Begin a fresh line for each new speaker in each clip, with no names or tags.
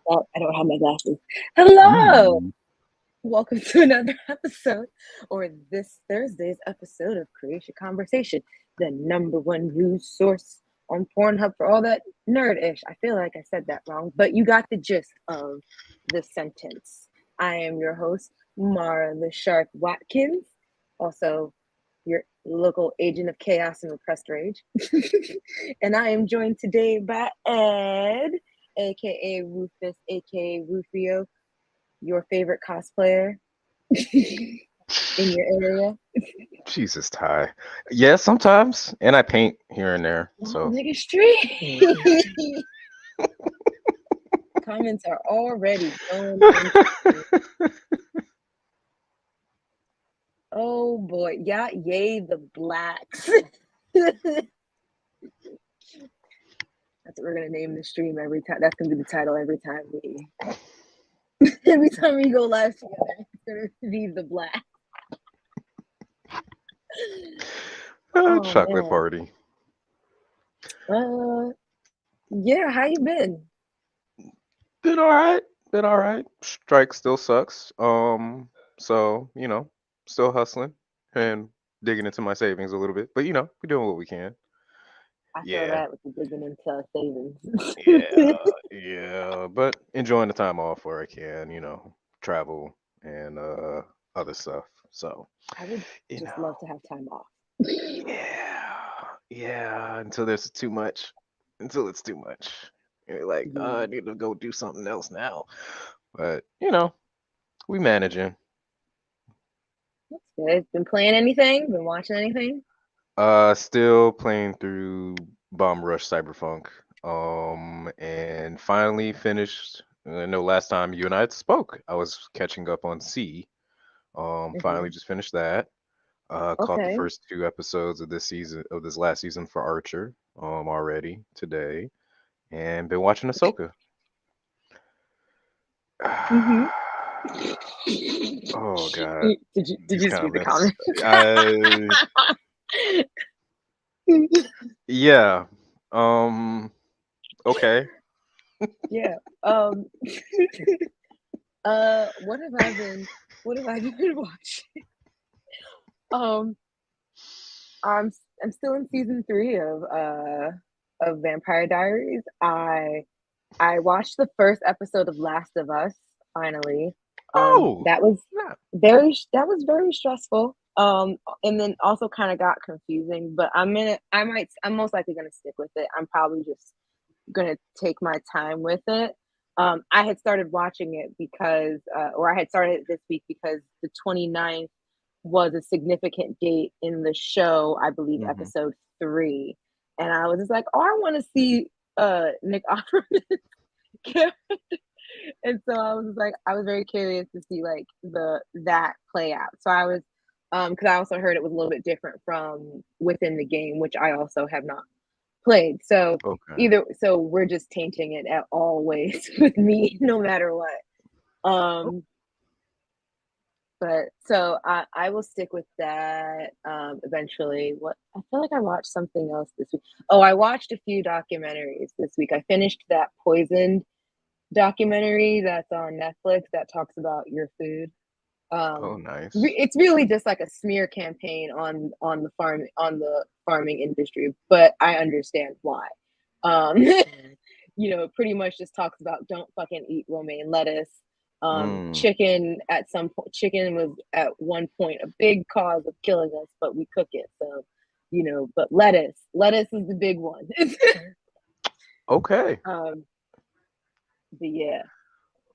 Oh, I don't have my glasses. Hello!
Mm.
Welcome to another episode, or this Thursday's episode of Creatia Conversation, the number one news source on Pornhub for all that nerd-ish. I feel like I said that wrong, but you got the gist of the sentence. I am your host, Mara the Shark Watkins, also your local agent of chaos and repressed rage. And I am joined today by Ed, aka Rufus, aka Rufio, your favorite cosplayer in your area.
Jesus, Ty. Yeah, sometimes, and I paint here and there.
Wow,
So
nigga, street. Comments are already going in. Oh boy, yeah, yay the blacks. That's what we're gonna name the stream every time. That's gonna be the title every time we go live together. It's gonna be the black. Oh
chocolate
man.
party.
Uh, yeah. How you been?
Been all right. Been all right. Strike still sucks. So still hustling and digging into my savings a little bit. But we're doing what we can.
I feel
Yeah,
that with the digging into savings.
yeah, yeah. But enjoying the time off where I can. Travel and other stuff. So
I would
you
just
know,
love to have time off.
yeah, yeah. Until there's too much. Until it's too much. You're like, I
Yeah,
need to go do something else now. But we managing.
that's good. Been playing anything? Been watching anything?
Still playing through Bomb Rush Cyberpunk. And finally finished. I know last time you and I had spoke, I was catching up on C. Finally
Hmm.
just finished that. Caught the
Okay.
first two episodes of this last season for Archer. Already today, and been watching Ahsoka.
Hmm.
Oh God,
Did
these
you just read the
comments.
comment?
I Yeah. Um. Okay.
Yeah. What have I been? What have I been watching? Um, I'm still in season three of Vampire Diaries. I watched the first episode of Last of Us finally.
Oh.
That was
Yeah.
very stressful. And then also kind of got confusing. But I'm most likely gonna stick with it. I'm probably just gonna take my time with it. I had started watching it because, or I had started it this week because the 29th was a significant date in the show, I believe,
Hmm.
episode three. And I was just like, oh, I want to see Nick Offerman's character. And so I was like, I was very curious to see like that play out. So I was, because I also heard it was a little bit different from within the game, which I also have not played. So
Okay.
so we're just tainting it at all ways with me, no matter what.
Oh.
Um, but so I will stick with that eventually. What I feel like I watched something else this week. Oh, I watched a few documentaries this week. I finished that Poisoned documentary that's on Netflix that talks about your food.
Oh,
Um,
nice.
it's really just like a smear campaign on the farming industry, but I understand why. Um, pretty much just talks about don't fucking eat romaine lettuce.
Mm.
Chicken was at one point a big cause of killing us, but we cook it. So, but lettuce is the big one.
Okay.
um, but yeah.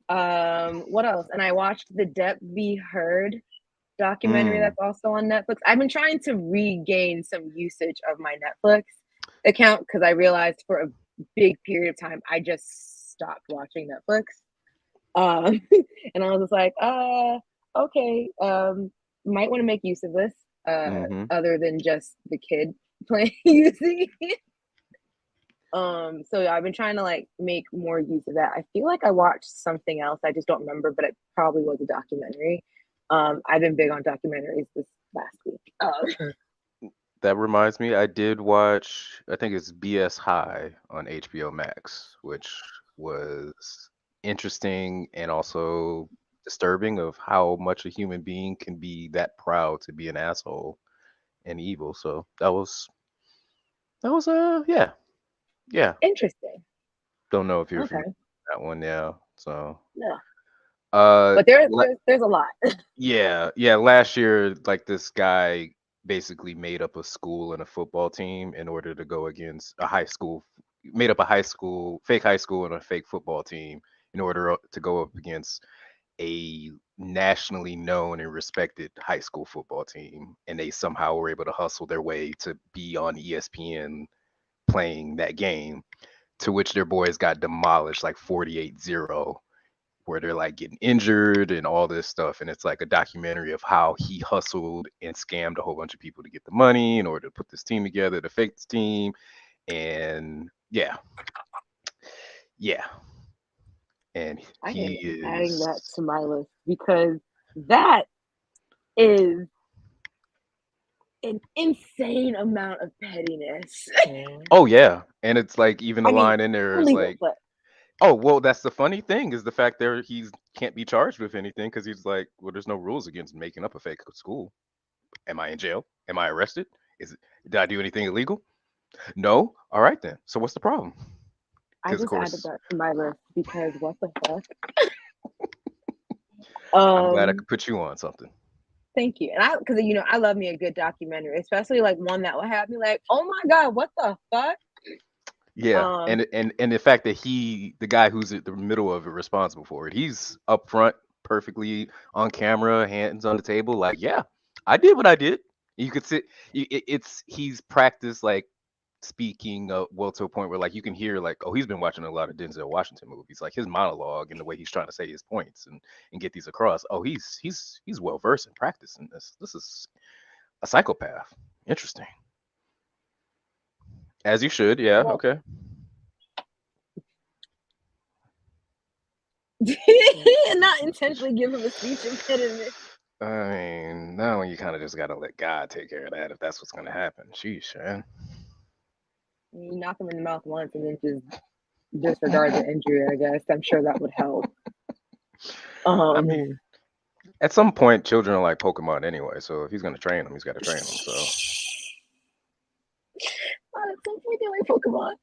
What else? And I watched the Depp v. Heard documentary
Mm.
that's also on Netflix. I've been trying to regain some usage of my Netflix account because I realized for a big period of time I just stopped watching Netflix. Um, and I was just like, okay, might want to make use of this,
Mm-hmm.
other than just the kid playing using it. So yeah, I've been trying to like make more use of that. I feel like I watched something else. I just don't remember, but it probably was a documentary. I've been big on documentaries this last week.
That reminds me, I did watch, I think it's BS High on HBO Max, which was interesting and also disturbing of how much a human being can be that proud to be an asshole and evil. So that was yeah. Yeah.
Interesting.
Don't know if you're familiar
Okay.
with that one, yeah. So
No.
uh
But there's a lot.
yeah, yeah, last year like this guy basically made up a school and a football team in order to go against a high school, made up a fake high school and a fake football team in order to go up against a nationally known and respected high school football team, and they somehow were able to hustle their way to be on ESPN playing that game, to which their boys got demolished like 48-0, where they're like getting injured and all this stuff. And it's like a documentary of how he hustled and scammed a whole bunch of people to get the money in order to put this team together, to fake this team. And yeah, yeah. And
I
he
am adding that
is,
to my list because that is an insane amount of pettiness.
oh yeah. And it's like even the
I mean,
line in there is
illegal,
like,
but
oh well, that's the funny thing is the fact there he's can't be charged with anything because he's like, well, there's no rules against making up a fake school. Am I in jail? Am I arrested? Is it, did I do anything illegal? No. All right then. So what's the problem?
I
Because of
just added
course,
that to my list because what the fuck?
I'm glad I
Um,
could put you on something.
Thank you. And because I love me a good documentary, especially like one that will have me like, oh my God, what the fuck?
Yeah,
Um,
and the fact that the guy who's at the middle of it, responsible for it, he's up front, perfectly on camera, hands on the table, like, yeah, I did what I did. You could sit. It's he's practiced like speaking well to a point where like you can hear like, oh, he's been watching a lot of Denzel Washington movies, like his monologue and the way he's trying to say his points and get these across. Oh, he's well versed and practicing this. This is a psychopath. Interesting. As you should. Yeah.
well,
Okay.
not intentionally give him a speech impediment.
I mean, no, you kind of just got to let God take care of that if that's what's going to happen. Sheesh, man.
You knock him in the mouth once and then just disregard the injury, I guess. I'm sure that would help.
I
Um,
mean, at some point, children are like Pokemon anyway. So if he's going to train them, he's got to train them. So,
at some point they like Pokemon.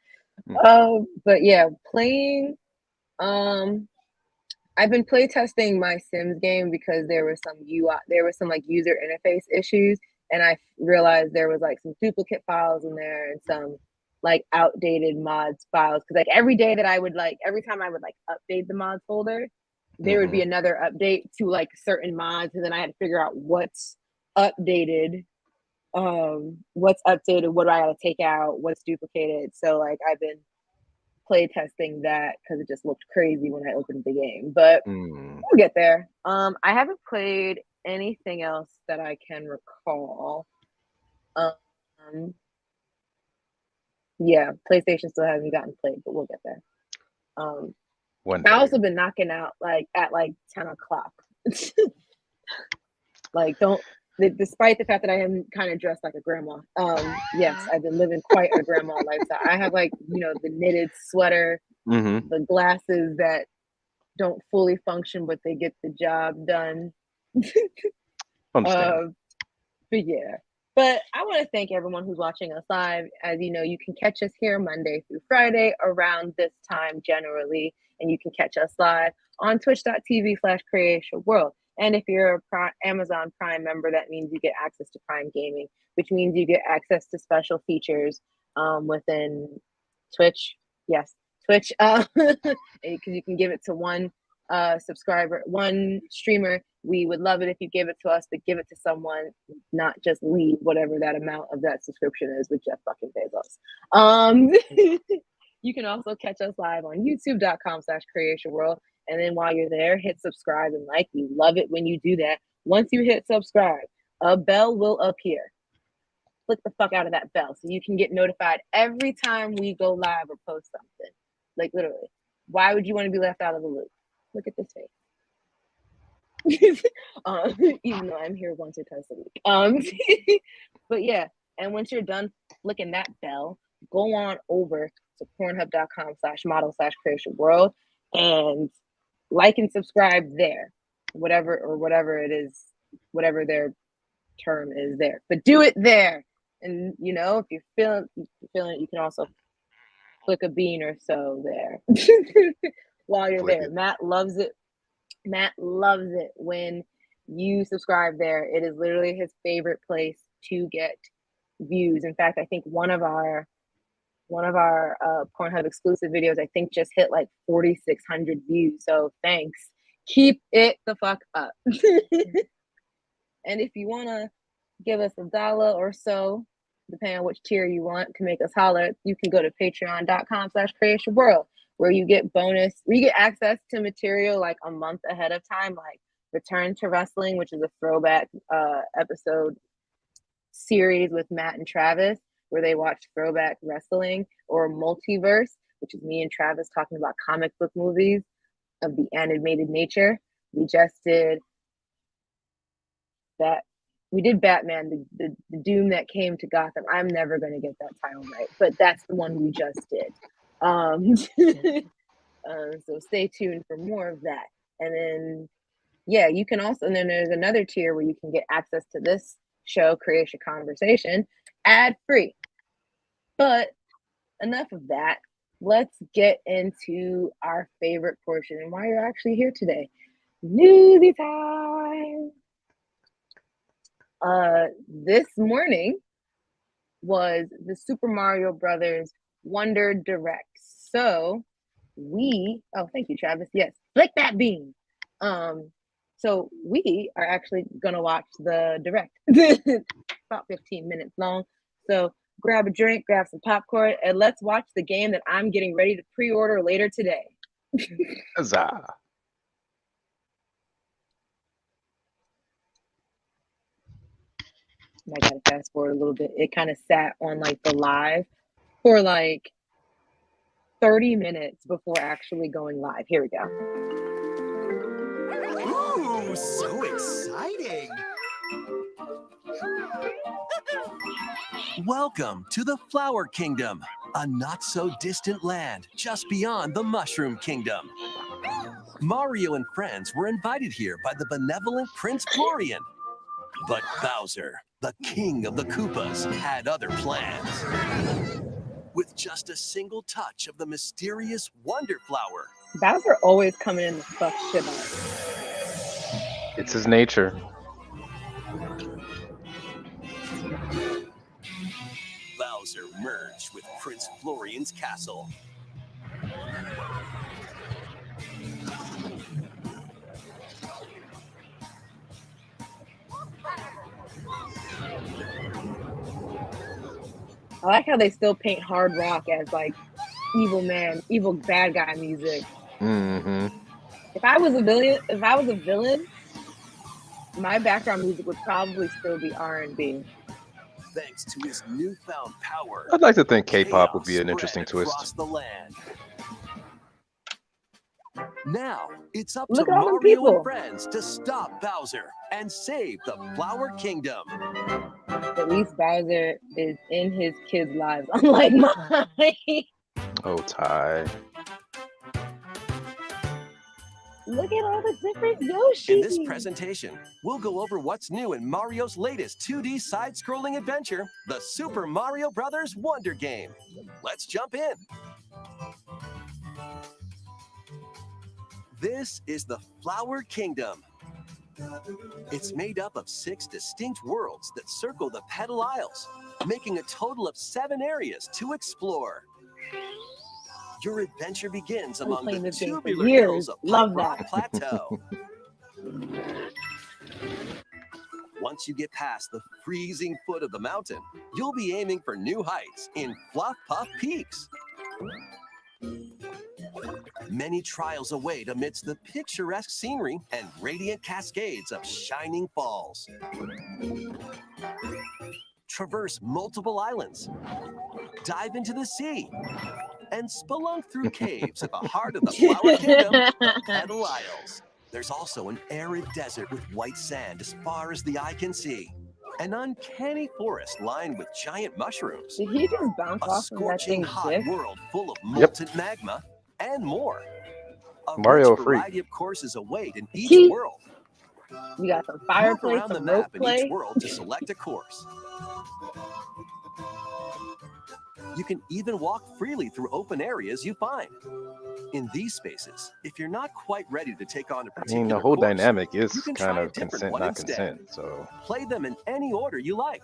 mm,
But yeah, playing. Um, I've been play testing my Sims game because there was some like user interface issues, and I realized there was like some duplicate files in there and some like outdated mods files. Because like every time I would like update the mods folder, there would be
mm-hmm.
another update to like certain mods, and then I had to figure out updated, what's updated, what do I gotta take out, what's duplicated. So like I've been play testing that because it just looked crazy when I opened the game. But
Mm.
we'll get there. I haven't played anything else that I can recall. Um, yeah, PlayStation still hasn't gotten played, but we'll get there. Um,
One
I
day.
also been knocking out like at like 10 o'clock. Like, don't. Despite the fact that I am kind of dressed like a grandma, yes, I've been living quite a grandma lifestyle. I have like the knitted sweater,
Mm-hmm.
the glasses that don't fully function, but they get the job done.
Understand.
uh, but yeah. But I want to thank everyone who's watching us live. As you know, you can catch us here Monday through Friday around this time generally, and you can catch us live on twitch.tv/Creatia World. And if you're a Amazon Prime member, that means you get access to Prime Gaming, which means you get access to special features within Twitch. Yes, Twitch, because you can give it to one subscriber, one streamer. We would love it if you give it to us, but give it to someone, not just leave whatever that amount of that subscription is with Jeff fucking Bezos. You can also catch us live on youtube.com/Creatia World. And then while you're there, hit subscribe and like. We love it when you do that. Once you hit subscribe, a bell will appear. Click the fuck out of that bell so you can get notified every time we go live or post something. Like literally. Why would you want to be left out of the loop? Look at this face. Even though I'm here once or twice a week. But yeah, and once you're done flicking that bell, go on over to pornhub.com/model/Creatia World and like and subscribe there, whatever it is, whatever their term is there. But do it there. And you know, if you're feeling it, you can also click a bean or so there while you're there. Matt loves it. Matt loves it when you subscribe there. It is literally his favorite place to get views. In fact, I think one of our Pornhub exclusive videos, I think, just hit like 4,600 views. So thanks. Keep it the fuck up. And if you want to give us $1 or so, depending on which tier you want to make us holler, you can go to patreon.com/creatiaworld, where you get access to material like a month ahead of time, like Return to Wrestling, which is a throwback episode series with Matt and Travis, where they watch throwback wrestling, or Multiverse, which is me and Travis talking about comic book movies of the animated nature. We just did that. We did Batman, the Doom that came to Gotham. I'm never going to get that title right, but that's the one we just did. So stay tuned for more of that. And then, yeah, you can also, and then there's another tier where you can get access to this show, Creatia Conversation, ad-free. But enough of that. Let's get into our favorite portion and why you're actually here today. Newsy time. This morning was the Super Mario Brothers Wonder Direct. So thank you, Travis. Yes, flick that bean. So we are actually gonna watch the direct. About 15 minutes long. So grab a drink, grab some popcorn, and let's watch the game that I'm getting ready to pre-order later today.
Huzzah.
I gotta fast forward a little bit. It kind of sat on like the live for like 30 minutes before actually going live. Here we go.
Ooh, so exciting! Welcome to the Flower Kingdom, a not-so-distant land just beyond the Mushroom Kingdom. Mario and friends were invited here by the benevolent Prince Florian. But Bowser, the king of the Koopas, had other plans. With just a single touch of the mysterious Wonder Flower.
Bowser always coming in to fuck shit up.
It's his nature.
Bowser merged with Prince Florian's castle.
I like how they still paint hard rock as like evil bad guy music.
Mm-hmm.
If I was a villain, my background music would probably still be R&B.
Thanks to his newfound power,
I'd like to think K-pop would be an interesting twist.
The land. Now it's up
Look
to
at all them
Mario
people.
and friends to stop Bowser and save the Flower Kingdom.
At least Bowser is in his kids' lives, unlike mine.
Oh, Ty.
Look at all the different Yoshis.
In this presentation, we'll go over what's new in Mario's latest 2D side-scrolling adventure, the Super Mario Brothers Wonder Game. Let's jump in. This is the Flower Kingdom. It's made up of 6 distinct worlds that circle the Petal Isles, making a total of 7 areas to explore. Your adventure begins among the tubular hills of Pipe Rock Plateau. Once you get past the freezing foot of the mountain, you'll be aiming for new heights in Fluff Puff Peaks. Many trials await amidst the picturesque scenery and radiant cascades of shining falls. Traverse multiple islands, dive into the sea, and spelunk through caves at the heart of the Flower Kingdom, the Petal Isles. There's also an arid desert with white sand as far as the eye can see. An uncanny forest lined with giant mushrooms.
Did he just bounce
a
off of that
scorching
thing's
hot
dick?
world full of molten magma, and more. A
Mario
rich
freak.
variety of courses await in each
See?
world.
We got some
Move
fireplace,
around the
some rope
map in each
play.
world to select a course. You can even walk freely through open areas you find. In these spaces, if you're not quite ready to take on a
I
particular
mean, the whole
course,
dynamic
you
is
can
kind
try a
of
different
consent,
one
not
instead.
consent. So
Play them in any order you like.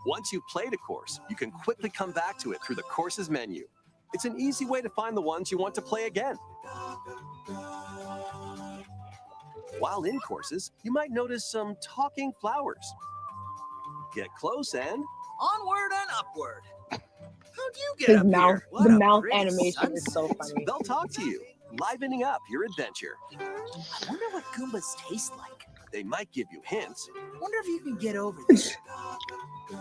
Once you've played a course, you can quickly come back to it through the courses menu. It's an easy way to find the ones you want to play again. While in courses, you might notice some talking flowers. Get close and
onward and upward. How'd you get
His
up
mouth,
here? What
the
a
mouth
pretty
animation is so
sunset.
funny.
they'll talk to you, livening up your adventure.
I wonder what Goombas taste like.
They might give you hints
Wonder if you can get over there.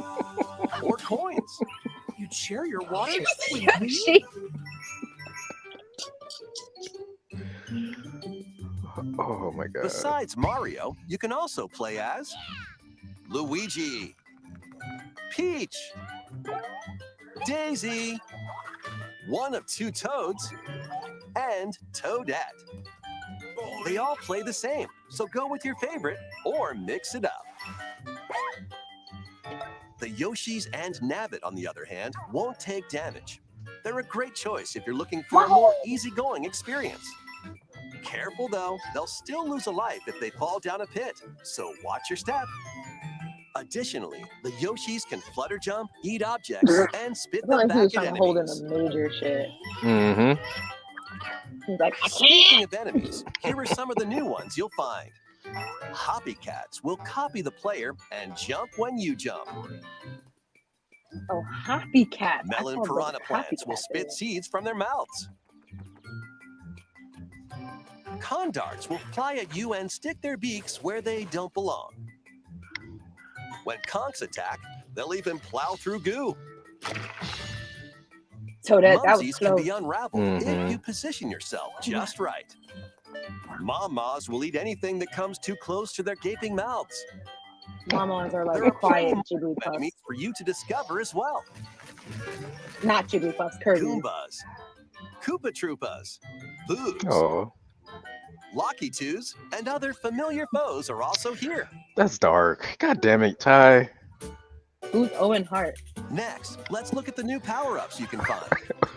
or coins.
You'd share your water with me?
She,
oh my god.
Besides Mario, you can also play as Luigi, Peach, Daisy, one of two Toads, and Toadette. They all play the same, so go with your favorite or mix it up. The Yoshis and Nabbit, on the other hand, won't take damage. They're a great choice if you're looking for a more easygoing experience. Careful though, they'll still lose a life if they fall down a pit, so watch your step. Additionally, the Yoshis can flutter jump, eat objects, and spit
I feel
them
like he was
back
trying
at
to hold in
enemies.
a major shit.
Mm-hmm.
He's like, I
Speaking
can't.
of enemies, here are some of the new ones you'll find. Hoppy cats will copy the player and jump when you jump.
Oh, happy cat.
Melon piranha plants will spit seeds from their mouths. Condarts will fly at you and stick their beaks where they don't belong. When conchs attack, they'll even plow through goo.
So that was
Mumsies can
close.
be unraveled
Mhm.
if you position yourself just right. Mom-Mas will eat anything that comes too close to their gaping mouths.
Mamas are
There
like
are
quiet
plenty of
Jigglypuffs.
enemies for you to discover as well.
Not Jigglypuffs, Kirby.
Goombas, Koopa Troopas, Boos,
Oh,
Locky Twos, and other familiar foes are also here.
that's dark. God damn it, Ty.
Who's Owen Hart?
Next, let's look at the new power-ups you can find.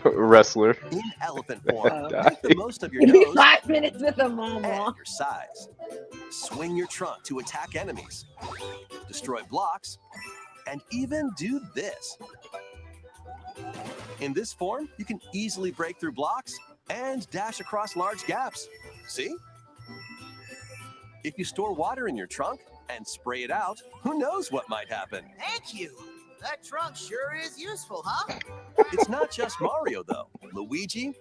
Wrestler.
In elephant form,
Oh.
make the most of your
Give me
nose
5 minutes with a
and
mama.
your size. Swing your trunk to attack enemies, destroy blocks, and even do this. In this form, you can easily break through blocks and dash across large gaps. See? If you store water in your trunk and spray it out, who knows what might happen?
Thank you. That trunk sure is useful, huh?
It's not just Mario, though. Luigi,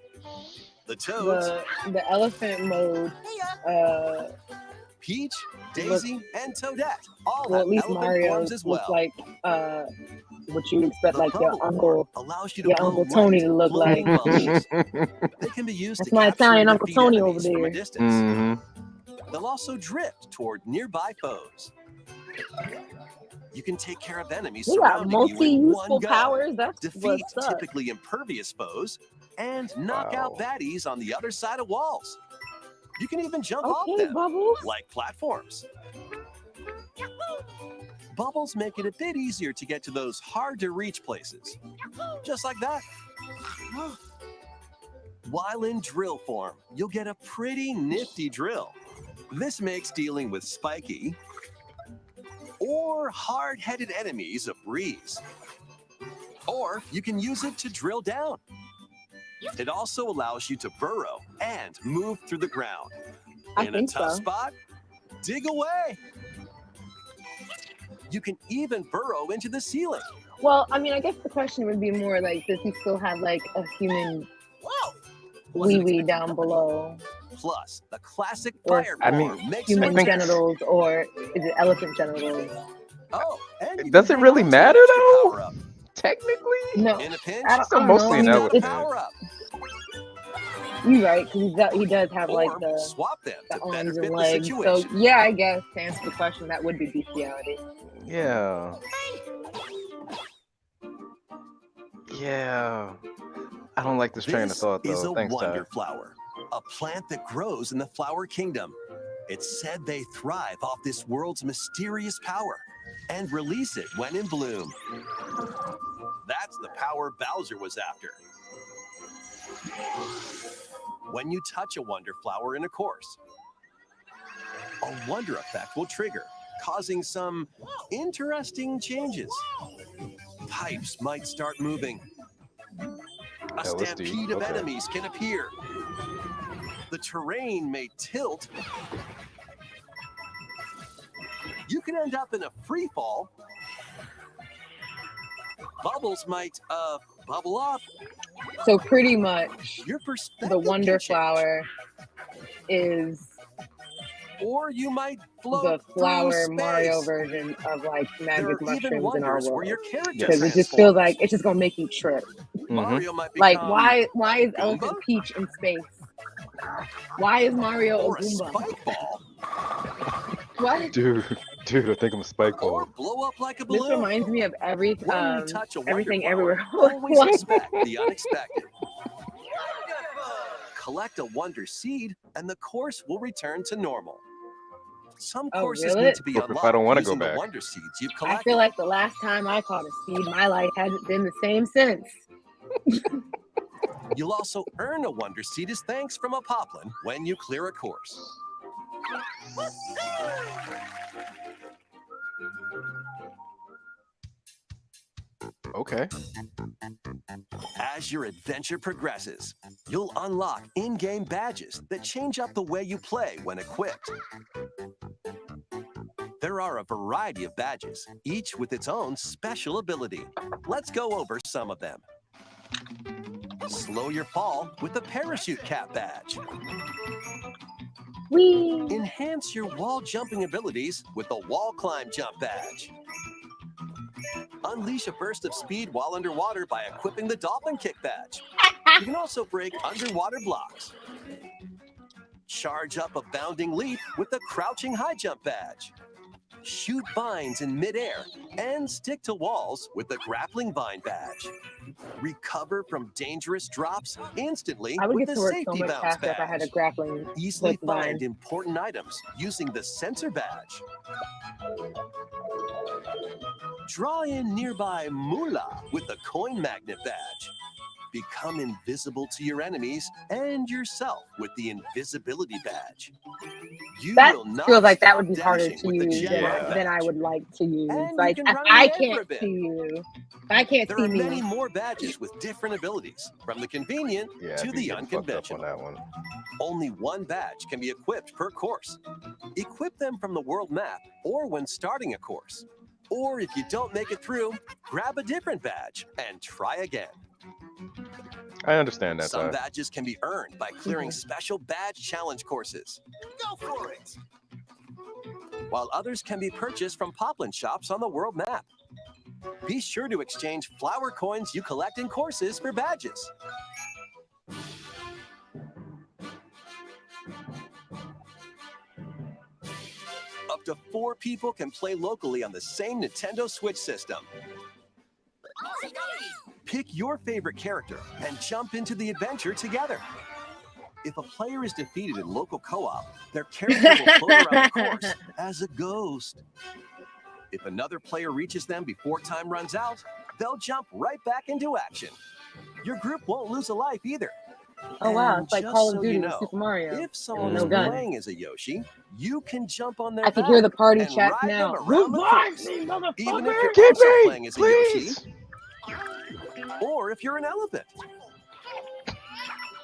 the Toads,
The elephant mode.
Peach, Daisy, and Toadette all
Well,
have
at least
elephant
Mario
forms as
looks
well.
like what you expect,
The
like your
bubble
uncle.
form allows you to
your
blow
Uncle Tony
light,
to look
glowing
like.
bubbles. They can be used
That's
to
my
capture
Italian
and
Uncle
defeat
Tony over
enemies from a
there.
distance.
Mm-hmm.
They'll also drift toward nearby foes. You can take care of enemies
You got
surrounding you in
multi-useful
one go.
powers. That's
Defeat
what's up.
typically impervious foes and knock out
Wow.
baddies on the other side of walls. You can even jump off
Okay,
them,
Bubbles.
like platforms. Bubbles make it a bit easier to get to those hard-to-reach places. Just like that. While in drill form, you'll get a pretty nifty drill. This makes dealing with spiky or hard-headed enemies a breeze. Or you can use it to drill down. It also allows you to burrow and move through the ground.
I
In a
think
tough
so.
spot, dig away. You can even burrow into the ceiling.
Well, I mean, I guess the question would be more like, does he still have like a human
Whoa!
wee down below?
Plus, the classic
Or-
fire
I mean,
form makes
Human
a return.
genitals, or is it elephant genitals?
Oh, and you
Does
can
it really
hang on to an
matter,
extra
though?
power-up.
Technically?
No,
In a pinch,
I don't,
So
I don't
mostly an
know.
use
elephant.
the power-up.
You're right, because he does have like
Or
the
swap them to better
arms
fit
and
the
legs. So
situation.
yeah, I guess to answer the question, that would be bestiality.
Yeah. Yeah. I don't like this train of
This
thought,
is
though.
a
Thanks, Ty.
wonder flower. a plant that grows in the flower kingdom. It's said they thrive off this world's mysterious power and release it when in bloom. That's the power Bowser was after. When you touch a wonder flower in a course, a wonder effect will trigger, causing some interesting changes. Pipes might start moving. A stampede of enemies can appear. The terrain may tilt. You can end up in a free fall. Bubbles might bubble up.
So pretty much
Your perspective
the wonder
can change.
flower is
Or you might float
the flower
through
Mario
space.
version of like
There
magic
are even
mushrooms in our
wonders where
world.
your character
Because it just feels like it's just gonna make you trip.
Mario might
Like
become
why is
Goomba?
Elephant Peach in space? Why is Mario
or
a
a
Goomba?
spike ball,
What?
Dude, I think I'm a spike
or
ball.
blow up like a
This
balloon.
reminds me of
When you touch a wonder
everything
flower,
everywhere.
always
What?
expect the unexpected. Collect a wonder seed, and the course will return to normal. Some
Oh,
courses
really?
need to be
Or if I
unlocked
don't wanna
using
go
the
back.
wonder seeds you've
I
collected.
feel like the last time I caught a seed, my life hasn't been the same since.
You'll also earn a wonder seed as thanks from a poplin when you clear a course.
Okay.
As your adventure progresses, you'll unlock in-game badges that change up the way you play when equipped. There are a variety of badges, each with its own special ability. Let's go over some of them. Slow your fall with the parachute cap badge.
Whee!
Enhance your wall jumping abilities with the wall climb jump badge. Unleash a burst of speed while underwater by equipping the dolphin kick badge. You can also break underwater blocks. Charge up a bounding leap with the crouching high jump badge. Shoot vines in midair and stick to walls with the grappling vine badge. Recover from dangerous drops instantly
I would
with
get
the
to work so
safety
much
bounce
faster if I had a
badge.
grappling
Easily
hook vine.
find important items using the sensor badge. Draw in nearby moolah with the coin magnet badge. Become invisible to your enemies and yourself with the invisibility badge. You
That
will not
feels like that
stop
would be harder
dashing
to
with the
use
jet
than I
badge.
would like to use.
And you
Like
can
if
run in
I
the air for a
can't
bit.
see you, if I can't
There
see
are
me.
many more badges with different abilities, from the convenient
Yeah,
to
I'd be
the
getting fucked up on
unconventional.
that one.
Only one badge can be equipped per course. Equip them from the world map or when starting a course. Or if you don't make it through, grab a different badge and try again.
I understand that
Some
side.
badges can be earned by clearing special badge challenge courses,
Go for it.
while others can be purchased from poplin shops on the world map. Be sure to exchange flower coins you collect in courses for badges. Up to 4 people can play locally on the same Nintendo Switch system. Pick your favorite character and jump into the adventure together. If a player is defeated in local co-op, their character will float around the course as a ghost. If another player reaches them before time runs out, they'll jump right back into action. Your group won't lose a life either.
Oh wow,
And
it's like
just
Call of
so
Duty
you
with
know,
Super Mario.
if someone
No
is
gun.
playing as a Yoshi, you can jump on their
I can
back
hear the party
and
chat
ride
now.
them around the
Revive
course.
me,
Even if
motherfucker!
you're
Keep
also
me,
playing as a Yoshi,
please.
or if you're an elephant.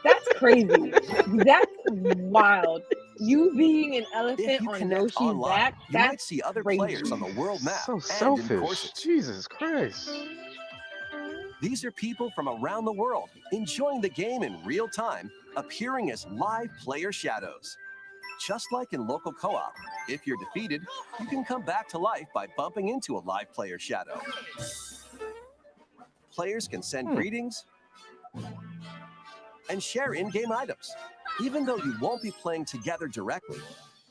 That's crazy. That's wild. You being an
If
elephant
you
on
connect
Yoshi's
online,
back,
you might
that's
see other
crazy.
players on the world map
So
and in
selfish.
courses.
Jesus Christ.
These are people from around the world enjoying the game in real time, appearing as live player shadows. Just like in local co-op, if you're defeated, you can come back to life by bumping into a live player shadow. Players can send greetings and share in-game items. Even though you won't be playing together directly,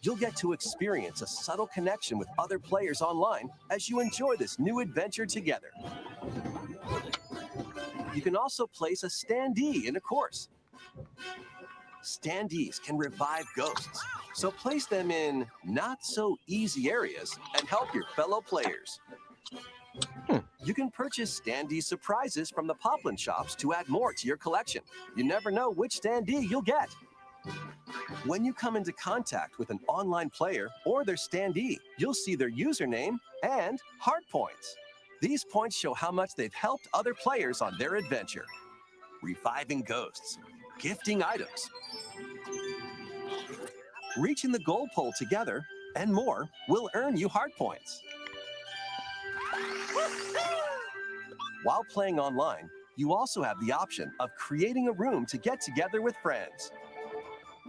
you'll get to experience a subtle connection with other players online as you enjoy this new adventure together. You can also place a standee in a course. Standees can revive ghosts, so place them in not-so-easy areas and help your fellow players. You can purchase standee surprises from the Poplin shops to add more to your collection. You never know which standee you'll get. When you come into contact with an online player or their standee, you'll see their username and heart points. These points show how much they've helped other players on their adventure. Reviving ghosts, gifting items, reaching the goal pole together, and more will earn you heart points. While playing online, you also have the option of creating a room to get together with friends.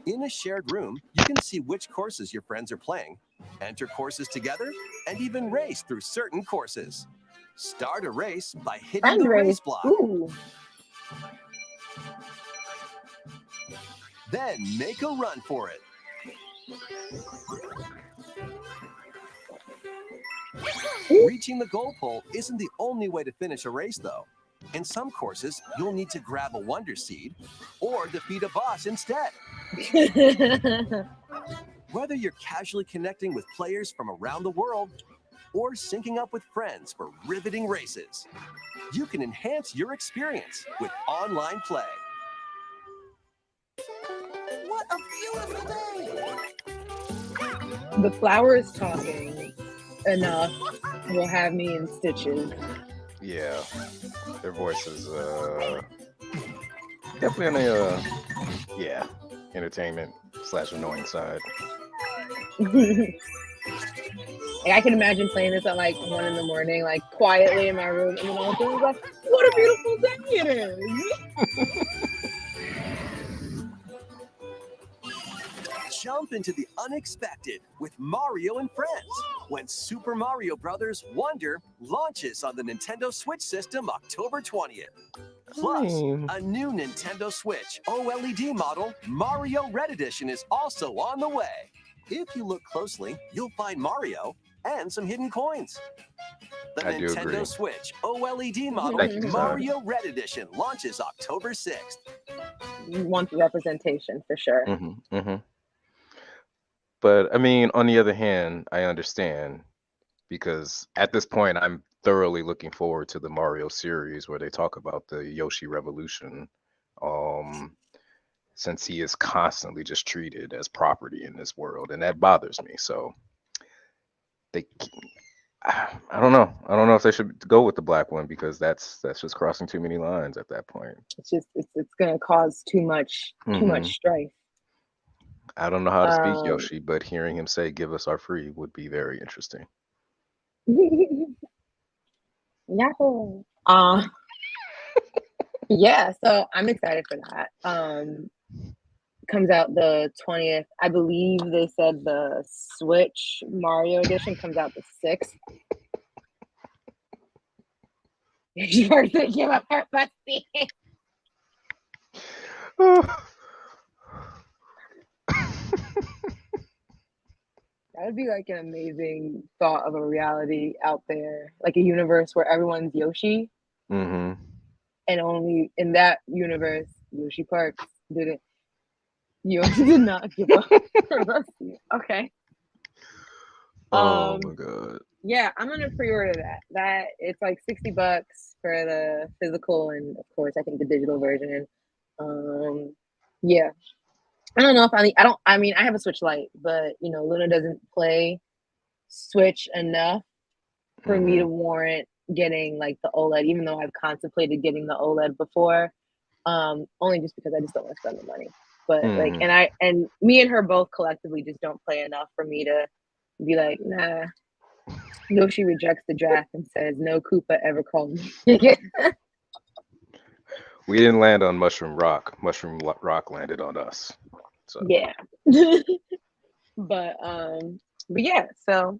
In a shared room, you can see which courses your friends are playing, enter courses together, and even race through certain courses. Start a race by hitting
Friend
the race
race.
block.
Ooh.
Then make a run for it. Reaching the goal pole isn't the only way to finish a race, though. In some courses, you'll need to grab a wonder seed or defeat a boss instead. Whether you're casually connecting with players from around the world or syncing up with friends for riveting races, you can enhance your experience with online play.
What a beautiful day!
The flowers talking enough will have me in stitches.
Yeah, their voices definitely on the yeah, entertainment / annoying side.
Like, I can imagine playing this at like 1 in the morning, like quietly in my room, and then all of a sudden, like, what a beautiful day it is!
Jump into the unexpected with Mario and Friends when Super Mario Bros. Wonder launches on the Nintendo Switch system October 20th. Plus, a new Nintendo Switch OLED model, Mario Red Edition, is also on the way. If you look closely, you'll find Mario and some hidden coins. The
I do
Nintendo
agree.
Switch OLED model,
Thank you, Todd.
Mario Red Edition, launches October 6th.
You want the representation for sure.
But I mean, on the other hand, I understand because at this point, I'm thoroughly looking forward to the Mario series where they talk about the Yoshi Revolution. Since he is constantly just treated as property in this world, and that bothers me. So they, I don't know. I don't know if they should go with the black one because that's just crossing too many lines at that point.
It's just it's gonna cause too much strife.
I don't know how to speak Yoshi, but hearing him say "Give us our free" would be very interesting.
Yahoo! Yeah, so I'm excited for that. Comes out the 20th. I believe they said the Switch Mario Edition comes out the 6th. You're thinking about her pussy. That would be like an amazing thought of a reality out there, like a universe where everyone's Yoshi, and only in that universe, Yoshi Parks did not give up her pussy. Okay.
Oh my god.
Yeah, I'm gonna pre-order that. That it's like $60 for the physical, and of course, I think the digital version. Yeah, I don't know if I mean, I have a Switch Lite, but you know, Luna doesn't play Switch enough for me to warrant getting like the OLED, even though I've contemplated getting the OLED before. Only just because I just don't want to spend the money. But like, and me and her both collectively just don't play enough for me to be like, nah. Yoshi rejects the draft and says, "No Koopa ever called me."
We didn't land on Mushroom Rock. Mushroom Rock landed on us. So.
Yeah. But yeah. So,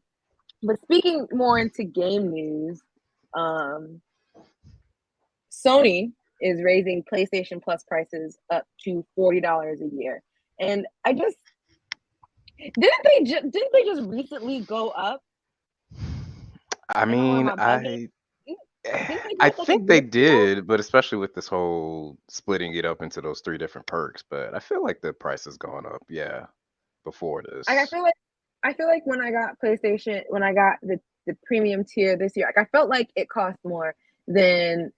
but speaking more into game news, Sony is raising PlayStation Plus prices up to $40 a year, and I just didn't they just recently go up?
I mean, I I
like a
think they
gift deal.
did, but especially with this whole splitting it up into those 3 different perks, but I feel like the price has gone up, yeah, before
Like
this.
I feel like when I got PlayStation, when I got the premium tier this year, like I felt like it cost more than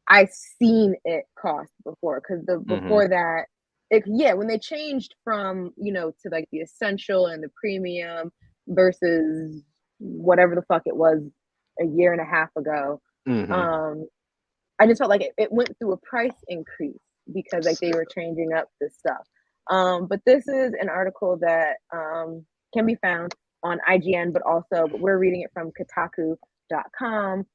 I seen it cost before. Because the
Mhm.
before that, yeah, when they changed from to like the essential and the premium versus whatever the fuck it was a year and a half ago,
Mhm.
um, I just felt like it went through a price increase because like they were changing up the stuff. But this is an article that can be found on IGN, but we're reading it from Kotaku.com,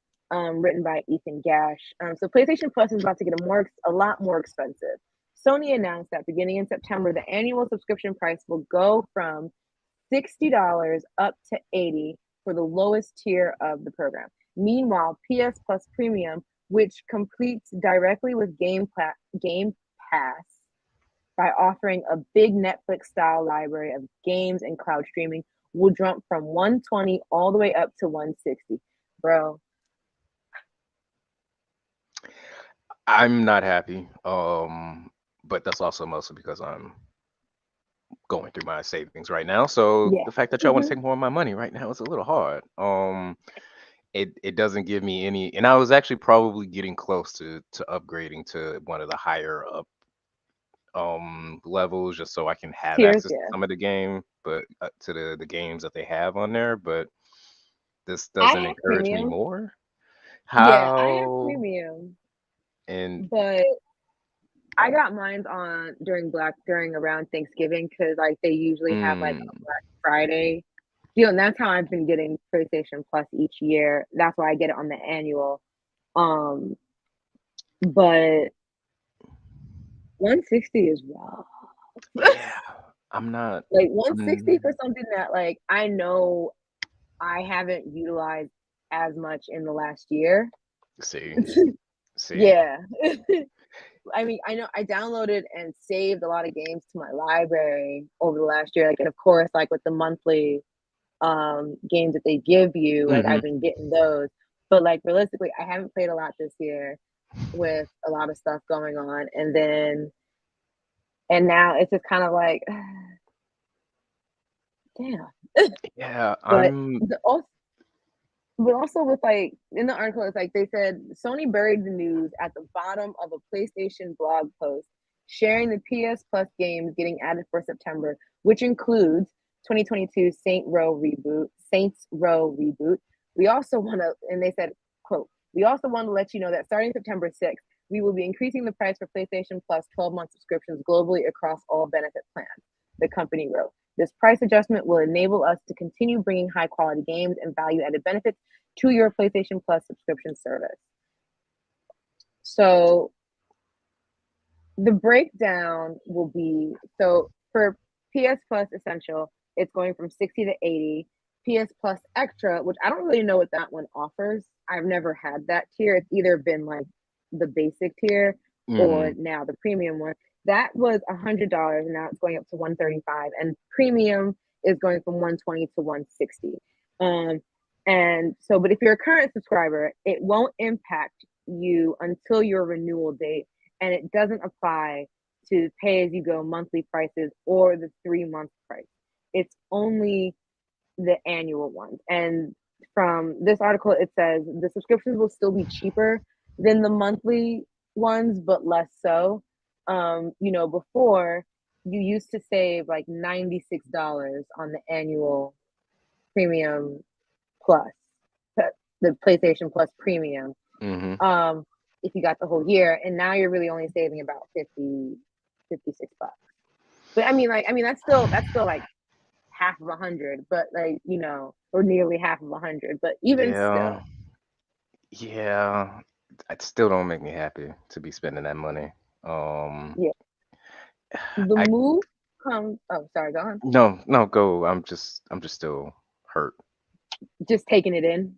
written by Ethan Gash. So PlayStation Plus is about to get a lot more expensive. Sony announced that beginning in September, the annual subscription price will go from $60 up to $80 for the lowest tier of the program. Meanwhile, PS Plus Premium, which competes directly with Game Pass by offering a big Netflix style library of games and cloud streaming, will jump from 120 all the way up to 160. Bro,
I'm not happy, but that's also mostly because I'm going through my savings right now, so
yeah.
the fact that y'all wanna
Mhm.
take more of my money right now is a little hard. It doesn't give me any, and I was actually probably getting close to upgrading to one of the higher up levels just so I can have
Tears,
access to
yeah.
some of the game, but to the games that they have on there, but this
I
doesn't
have
encourage me
premium.
more.
Yeah, I have
How
premium,
and
but I got mine on during around Thanksgiving because like they usually have like a
mm,
Black Friday deal, and that's how I've been getting PlayStation Plus each year. That's why I get it on the annual. Um, but 160 is raw.
yeah, I'm not
Like 160
I'm
for something that like I know I haven't utilized as much in the last year.
see, see.
Yeah. I mean, I know I downloaded and saved a lot of games to my library over the last year. Like, and of course, like with the monthly games that they give you, like
Mhm.
I've been getting those. But like realistically, I haven't played a lot this year with a lot of stuff going on. And now it's just kind of like, damn.
Yeah,
But
I'm
also with like in the article, it's like they said Sony buried the news at the bottom of a PlayStation blog post sharing the PS Plus games getting added for September, which includes 2022 Saints Row reboot. We also want to, and they said, quote, we also want to let you know that starting September 6th, we will be increasing the price for PlayStation Plus 12-month subscriptions globally across all benefit plans, the company wrote. This price adjustment will enable us to continue bringing high quality games and value added benefits to your PlayStation Plus subscription service. So the breakdown will be so for PS Plus Essential, it's going from 60 to 80. PS Plus Extra, which I don't really know what that one offers. I've never had that tier. It's either been like the basic tier or
mhm.
now the premium one. That was $100 and now it's going up to 135. And premium is going from 120 to 160. Um, and so, but if you're a current subscriber, it won't impact you until your renewal date, and it doesn't apply to pay as you go monthly prices or the 3 month price. It's only the annual ones. And from this article, it says the subscriptions will still be cheaper than the monthly ones, but less so. Before you used to save like $96 on the annual premium plus, the PlayStation Plus premium,
Mhm.
um, if you got the whole year, and now you're really only saving about 56 bucks. But I mean that's still like half of 100, but like or nearly half of 100. But even
Yeah.
still,
Yeah. It still don't make me happy to be spending that money. Um
yeah, the
I
move comes. Oh, sorry, go on.
no, no, go. I'm just still hurt.
Just taking it in.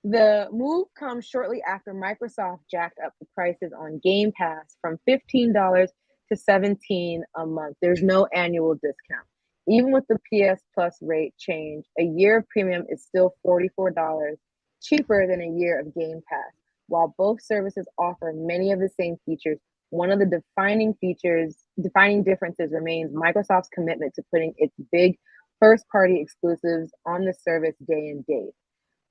The move comes shortly after Microsoft jacked up the prices on Game Pass from $15 to $17 a month. There's no annual discount. Even with the PS Plus rate change, a year of premium is still $44 cheaper than a year of Game Pass. While both services offer many of the same features, one of the defining differences remains Microsoft's commitment to putting its big first-party exclusives on the service day and date.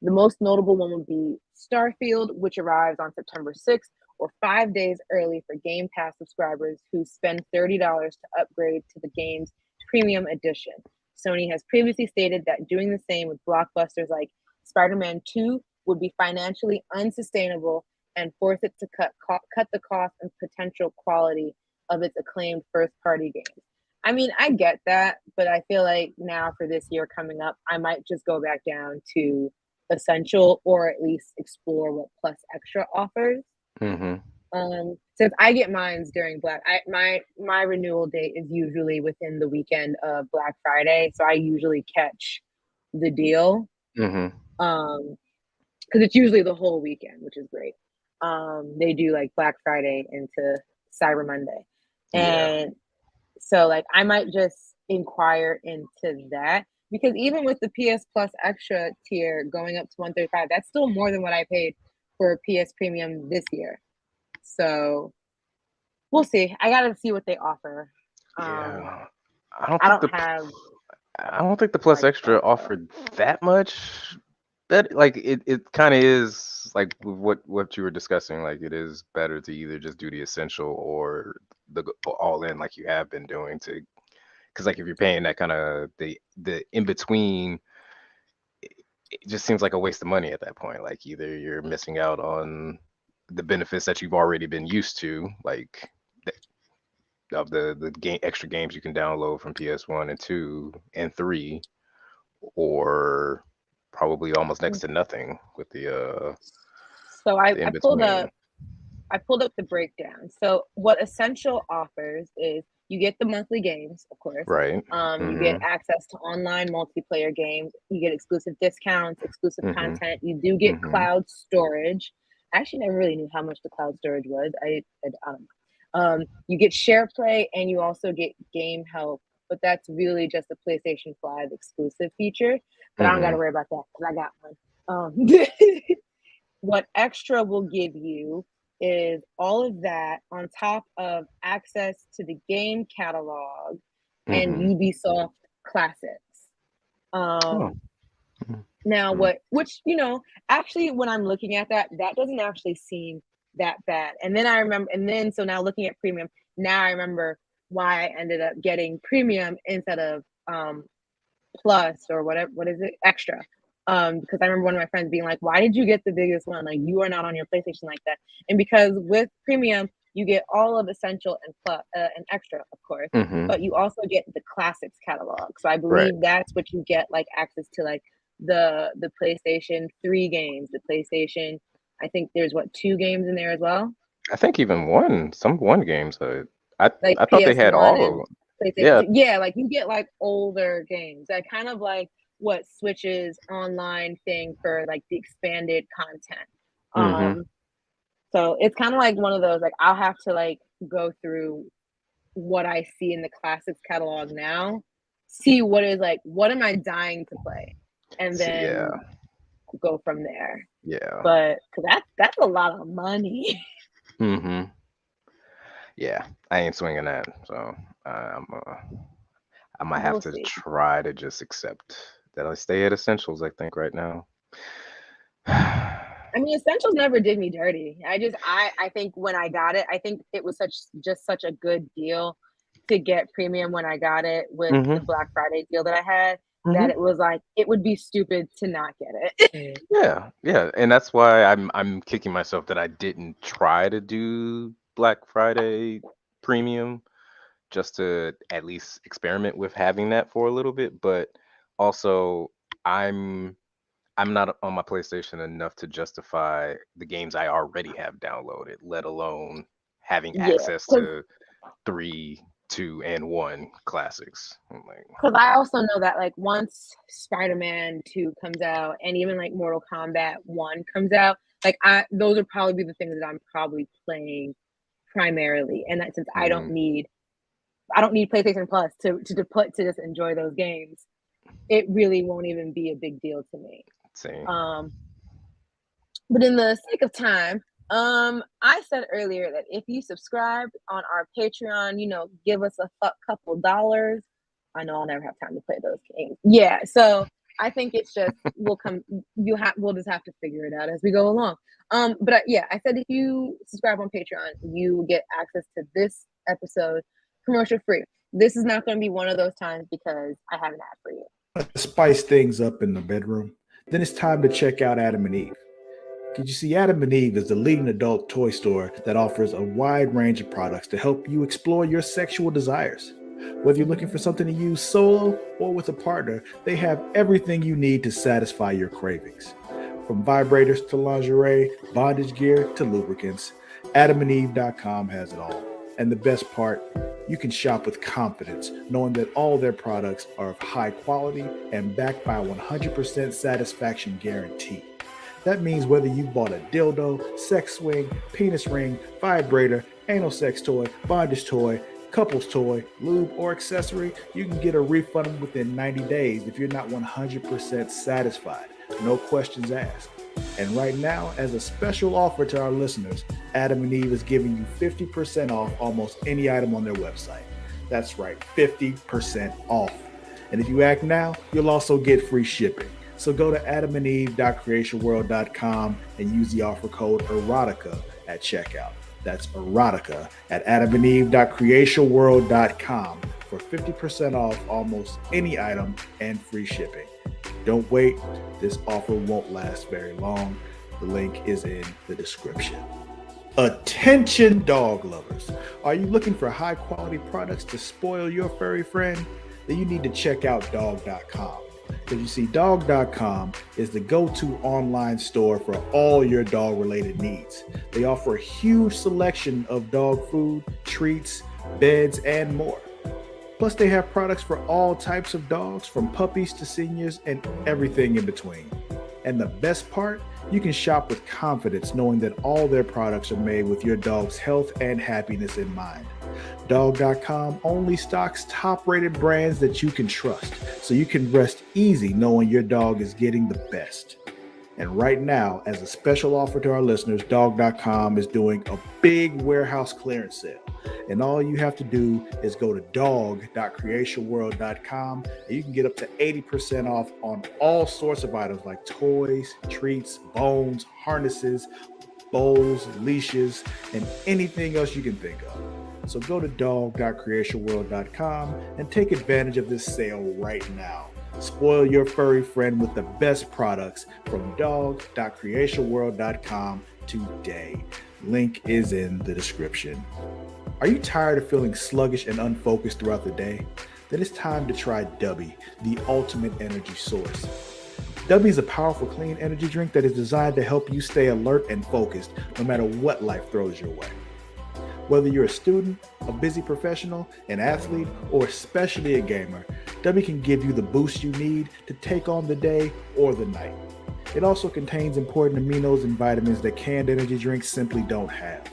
The most notable one would be Starfield, which arrives on September 6th, or 5 days early for Game Pass subscribers who spend $30 to upgrade to the game's premium edition. Sony has previously stated that doing the same with blockbusters like Spider-Man 2 would be financially unsustainable and force it to cut the cost and potential quality of its acclaimed first-party games. I mean, I get that, but I feel like now for this year coming up, I might just go back down to Essential or at least explore what Plus Extra offers. Since I get mines during my renewal date is usually within the weekend of Black Friday, so I usually catch the deal. Because it's usually the whole weekend, which is great. They do like Black Friday into Cyber Monday, and so like I might just inquire into that, because even with the PS Plus Extra tier going up to $135, that's still more than what I paid for PS Premium this year. So we'll see. I gotta see what they offer.
I don't think the Plus Extra offered that much. That like it kind of is like what you were discussing. Like it is better to either just do the essential or the all in like you have been doing, to because like if you're paying that kind of the in between, it just seems like a waste of money at that point. Like either you're missing out on the benefits that you've already been used to, like of the game extra games you can download from PS1 and 2 and 3, or probably almost next to nothing with the
so I
in
pulled
between.
up the breakdown. So what Essential offers is you get the monthly games, of course.
Right.
You get access to online multiplayer games. You get exclusive discounts, exclusive content. You do get cloud storage. I actually never really knew how much the cloud storage was. I don't know. You get share play, and you also get game help, but that's really just a PlayStation 5 exclusive feature. But I don't got to worry about that because I got one. What Extra will give you is all of that on top of access to the game catalog and Ubisoft classics. Now which actually when I'm looking at that doesn't actually seem that bad. And then so now looking at premium, now I remember why I ended up getting premium instead of plus or what is it, extra. Because I remember one of my friends being like, why did you get the biggest one? Like you are not on your PlayStation like that. And because with premium, you get all of Essential and plus and extra, of course, but you also get the classics catalog. So I believe that's what you get, like access to like the PlayStation 3 games, the PlayStation, I think there's 2 games in there as well.
I think even one games. I thought they had
PS1
all of them.
PlayStation. Yeah, like you get like older games. That kind of like what Switch's online thing for like the expanded content. So it's kind of like one of those, like I'll have to like go through what I see in the classics catalog now, see what is like, what am I dying to play, and then go from there. But cause that's a lot of money.
Yeah, I ain't swinging that, so I might have to try to just accept that I stay at Essentials, I think, right now.
I mean, Essentials never did me dirty. I think when I got it, I think it was such a good deal to get premium when I got it with the Black Friday deal that I had, that it was like, it would be stupid to not get it.
Yeah. And that's why I'm kicking myself that I didn't try to do Black Friday premium, just to at least experiment with having that for a little bit. But also I'm not on my PlayStation enough to justify the games I already have downloaded, let alone having access to 3, 2, and 1 classics.
Because I also know that like once Spider-Man 2 comes out, and even like Mortal Kombat 1 comes out, like those would probably be the things that I'm probably playing primarily. And that since I don't need PlayStation Plus to just enjoy those games, it really won't even be a big deal to me.
Same.
But in the sake of time, I said earlier that if you subscribe on our Patreon, give us a couple dollars. I know I'll never have time to play those games. Yeah, so I think it's just we'll just have to figure it out as we go along. But yeah, I said if you subscribe on Patreon, you get access to this episode commercial free. This is not going to be one of those times because I have an ad for you.
Spice things up in the bedroom, then it's time to check out Adam and Eve. Did you see Adam and Eve is the leading adult toy store that offers a wide range of products to help you explore your sexual desires. Whether you're looking for something to use solo or with a partner, they have everything you need to satisfy your cravings. From vibrators to lingerie, bondage gear to lubricants, AdamandEve.com has it all. And the best part, you can shop with confidence, knowing that all their products are of high quality and backed by a 100% satisfaction guarantee. That means whether you bought a dildo, sex swing, penis ring, vibrator, anal sex toy, bondage toy, couples toy, lube, or accessory, you can get a refund within 90 days if you're not 100% satisfied. No questions asked. And right now, as a special offer to our listeners, Adam and Eve is giving you 50% off almost any item on their website. That's right, 50% off. And if you act now, you'll also get free shipping. So go to adamandeve.creationworld.com and use the offer code erotica at checkout. That's erotica at adamandeve.creationworld.com for 50% off almost any item and free shipping. Don't wait. This offer won't last very long. The link is in the description. Attention dog lovers. Are you looking for high quality products to spoil your furry friend? Then you need to check out dog.com. Because you see, dog.com is the go-to online store for all your dog-related needs. They offer a huge selection of dog food, treats, beds, and more. Plus, they have products for all types of dogs, from puppies to seniors and everything in between. And the best part, you can shop with confidence knowing that all their products are made with your dog's health and happiness in mind. Dog.com only stocks top-rated brands that you can trust, so you can rest easy knowing your dog is getting the best. And right now, as a special offer to our listeners, Dog.com is doing a big warehouse clearance sale. And all you have to do is go to dog.creationworld.com and you can get up to 80% off on all sorts of items like toys, treats, bones, harnesses, bowls, leashes, and anything else you can think of. So go to dog.creationworld.com and take advantage of this sale right now. Spoil your furry friend with the best products from dog.creationworld.com today. Link is in the description. Are you tired of feeling sluggish and unfocused throughout the day? Then it's time to try Dubby, the ultimate energy source. Dubby is a powerful, clean energy drink that is designed to help you stay alert and focused no matter what life throws your way. Whether you're a student, a busy professional, an athlete, or especially a gamer, Dubby can give you the boost you need to take on the day or the night. It also contains important aminos and vitamins that canned energy drinks simply don't have.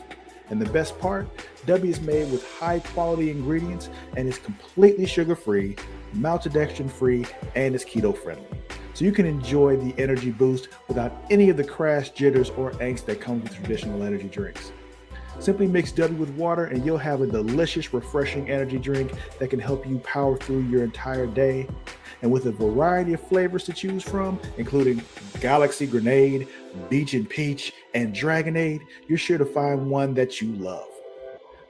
And the best part, Dubby is made with high quality ingredients and is completely sugar-free, maltodextrin-free, and is keto-friendly. So you can enjoy the energy boost without any of the crash, jitters, or angst that comes with traditional energy drinks. Simply mix Dubby with water and you'll have a delicious, refreshing energy drink that can help you power through your entire day. And with a variety of flavors to choose from, including Galaxy Grenade, Beach and Peach, and Dragonade, you're sure to find one that you love.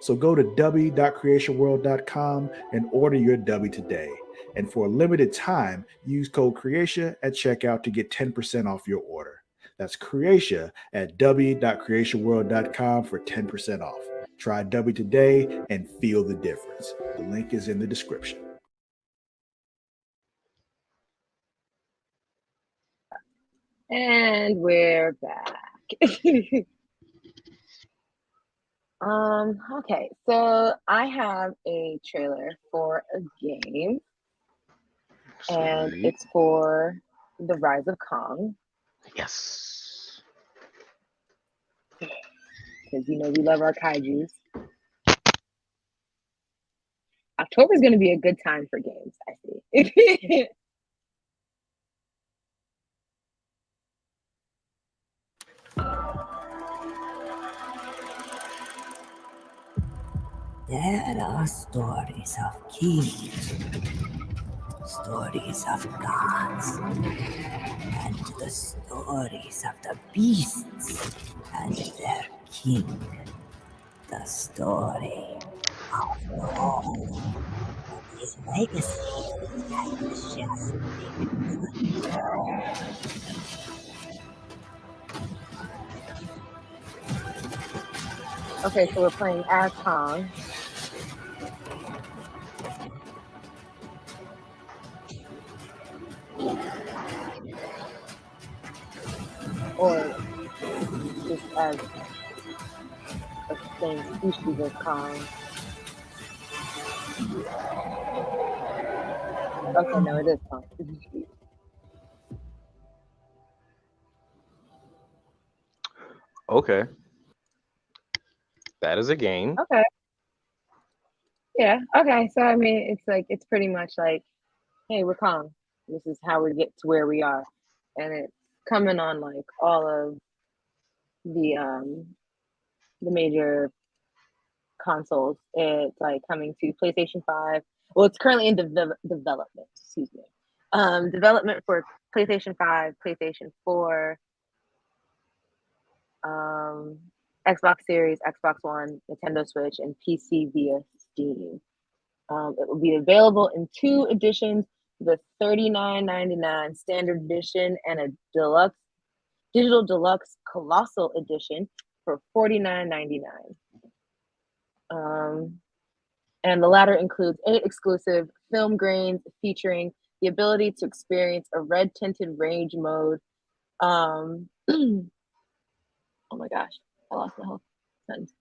So go to dubby.creationworld.com and order your Dubby today. And for a limited time, use code Creatia at checkout to get 10% off your order. That's Creatia at dubby.creationworld.com for 10% off. Try Dubby today and feel the difference. The link is in the description.
And we're back. Okay, so I have a trailer for a game, and
Sweet.
it's for The Rise of Kong.
Yes.
Because we love our kaijus. October is going to be a good time for games, I see.
There are stories of kings, stories of gods, and the stories of the beasts and their king. The story of Rome and his legacy has just begun.
Okay, so we're playing as Kong. Or just as a same species as Kong. Okay, no, it is Kong.
Okay. That is a game.
Okay. Yeah. Okay. So I mean, it's pretty much like, hey, we're Kong. This is how we get to where we are, and it's coming on like all of the major consoles. It's like coming to PlayStation 5. Well, it's currently in development. Excuse me. Development for PlayStation 5, PlayStation 4, Xbox Series, Xbox One, Nintendo Switch, and PC via Steam. It will be available in 2 editions: the $39.99 standard edition and a digital deluxe colossal edition for $49.99. And the latter includes 8 exclusive film grains featuring the ability to experience a red tinted rage mode. Oh my gosh, I lost my whole sentence.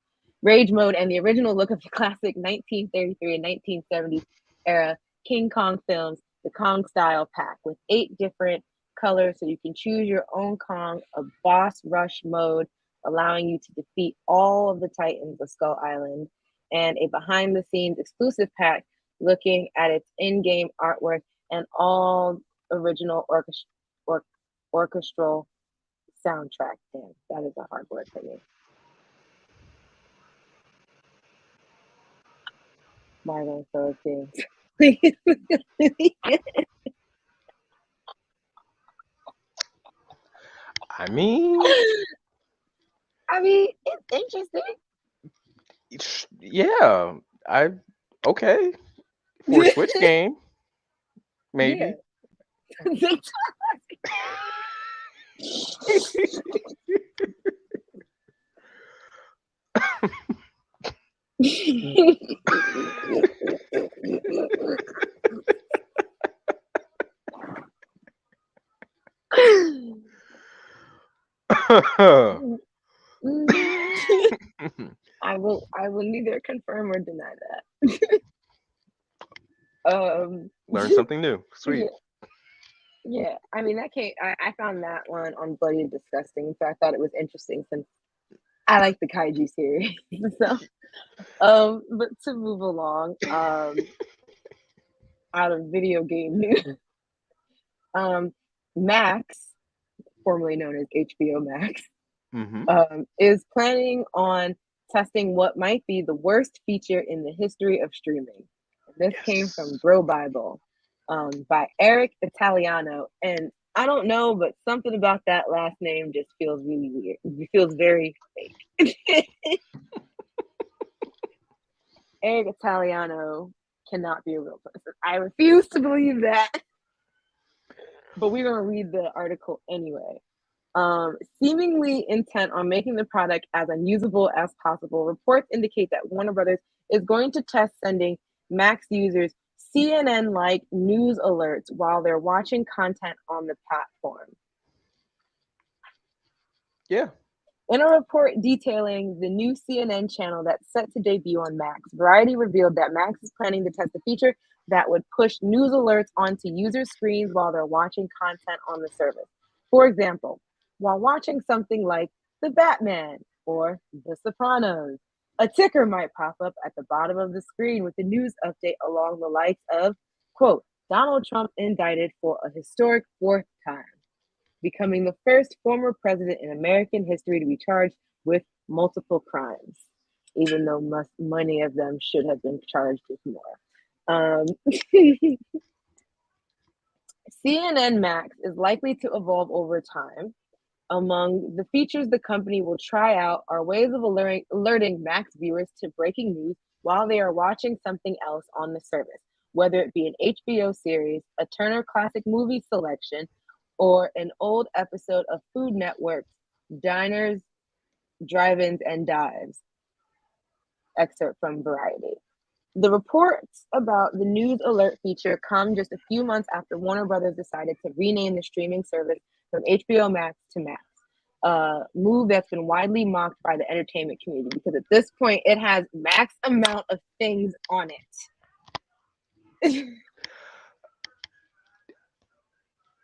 Rage mode and the original look of the classic 1933 and 1970s era King Kong films, the Kong style pack with 8 different colors, so you can choose your own Kong, a boss rush mode, allowing you to defeat all of the Titans of Skull Island, and a behind the scenes exclusive pack looking at its in-game artwork and all original orchestral soundtrack. Damn, that is a hard word for me. Marlon Philippines.
I mean,
it's interesting.
Yeah. Okay. For a Switch game, maybe.
Yeah. I will neither confirm or deny that.
Learn something new. Sweet.
Yeah. I mean, that came. I found that one on Bloody and Disgusting, so I thought it was interesting since I like the kaiju series. So, but to move along, out of video game news, Max, formerly known as HBO Max, is planning on testing what might be the worst feature in the history of streaming. This came from Bro Bible, by Eric Italiano, and I don't know, but something about that last name just feels really weird. It feels very fake. Eric Italiano cannot be a real person. I refuse to believe that. But we're going to read the article anyway. Seemingly intent on making the product as unusable as possible, reports indicate that Warner Brothers is going to test sending Max users CNN-like news alerts while they're watching content on the platform.
Yeah.
In a report detailing the new CNN channel that's set to debut on Max, Variety revealed that Max is planning to test a feature that would push news alerts onto user screens while they're watching content on the service. For example, while watching something like The Batman or The Sopranos, a ticker might pop up at the bottom of the screen with a news update along the likes of, quote, Donald Trump indicted for a historic 4th time. becoming the first former president in American history to be charged with multiple crimes, even though many of them should have been charged with more. CNN Max is likely to evolve over time. Among the features the company will try out are ways of alerting Max viewers to breaking news while they are watching something else on the service, whether it be an HBO series, a Turner Classic Movie selection, or an old episode of Food Network's Diners, Drive-Ins, and Dives. Excerpt from Variety. The reports about the news alert feature come just a few months after Warner Brothers decided to rename the streaming service from HBO Max to Max, a move that's been widely mocked by the entertainment community because at this point it has max amount of things on it.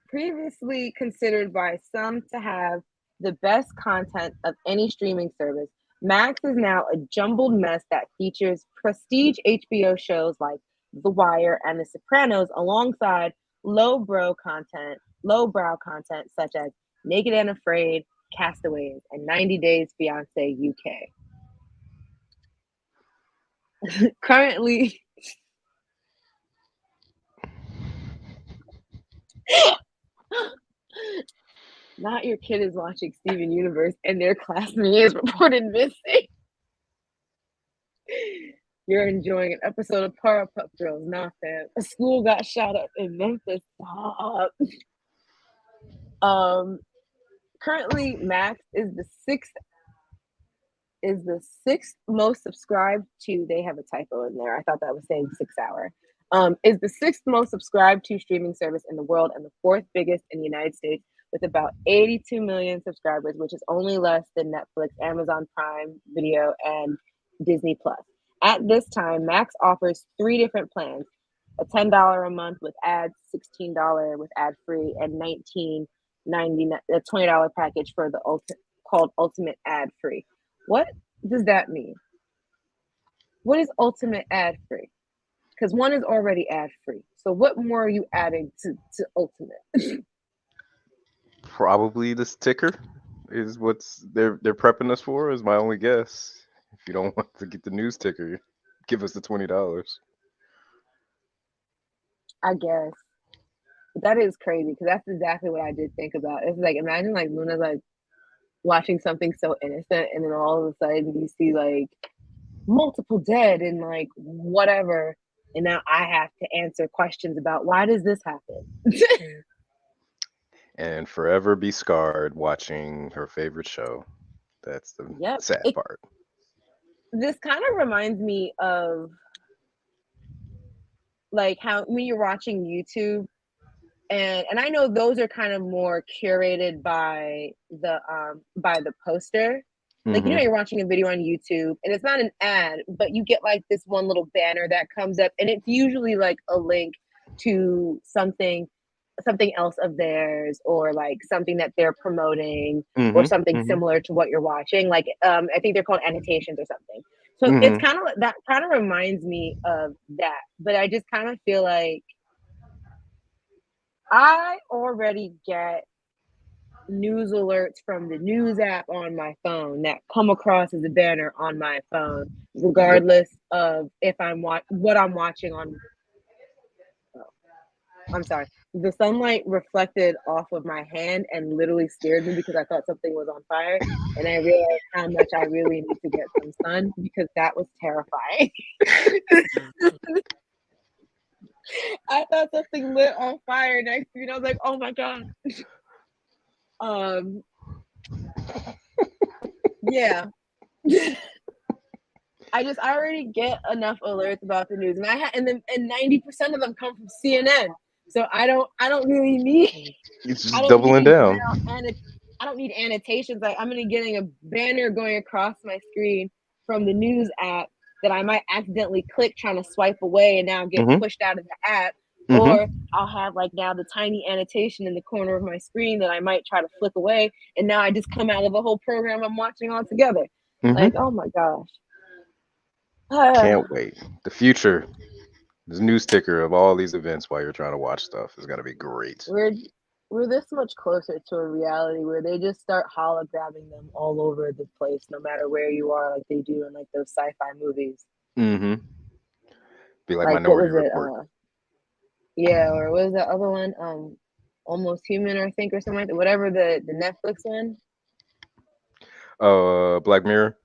Previously considered by some to have the best content of any streaming service, Max is now a jumbled mess that features prestige HBO shows like The Wire and The Sopranos alongside lowbrow content such as Naked and Afraid, Castaways, and 90 Days Fiancé UK. Currently, not your kid is watching Steven Universe and their classmate is reported missing. You're enjoying an episode of Powerpuff Girls. Nah, fam. A school got shot up in Memphis. Stop. Currently, Max is the sixth most subscribed to. They have a typo in there. I thought that was saying 6 hour. Is the sixth most subscribed to streaming service in the world and the fourth biggest in the United States with about 82 million subscribers, which is only less than Netflix, Amazon Prime Video, and Disney Plus. At this time, Max offers 3 different plans: a $10 a month with ads, $16 with ad free, and $19.99 a $20 package for the called Ultimate Ad Free. What does that mean? What is Ultimate Ad Free? Because one is already ad free. So what more are you adding to Ultimate?
Probably this ticker is what's they're prepping us for, is my only guess. If you don't want to get the news ticker, give us the $20.
I guess. That is crazy because that's exactly what I did think about. It's like, imagine like Luna's like watching something so innocent and then all of a sudden you see like multiple dead and like whatever. And now I have to answer questions about why does this happen?
And forever be scarred watching her favorite show. That's the sad part.
This kind of reminds me of like how when you're watching YouTube, and I know those are kind of more curated by the poster. Like, you know, you're watching a video on YouTube and it's not an ad, but you get like this one little banner that comes up and it's usually like a link to something else of theirs or like something that they're promoting or something similar to what you're watching. Like, I think they're called annotations or something. So it's kind of that kind of reminds me of that, but I just kind of feel like I already get news alerts from the news app on my phone that come across as a banner on my phone, regardless of if I'm what I'm watching on. I'm sorry. The sunlight reflected off of my hand and literally scared me because I thought something was on fire, and I realized how much I really need to get some sun because that was terrifying. I thought something lit on fire next to me, and I was like, "Oh my god!" Yeah. I already get enough alerts about the news, and 90% of them come from CNN. So I don't really need.
It's just doubling down.
I don't need annotations. Like I'm getting a banner going across my screen from the news app that I might accidentally click trying to swipe away and now get pushed out of the app. Or I'll have like now the tiny annotation in the corner of my screen that I might try to flick away, and now I just come out of the whole program I'm watching altogether. Like, oh my gosh.
Can't wait. The future, this news ticker of all these events while you're trying to watch stuff is gonna be great.
we're this much closer to a reality where they just start hologramming them all over the place, no matter where you are, like they do in like those sci-fi movies.
Mm-hmm. Be like
Like what
Minority
was it?
Report.
Yeah, or what was the other one? Almost Human, or I think, or something like that. Whatever the Netflix one.
Black Mirror.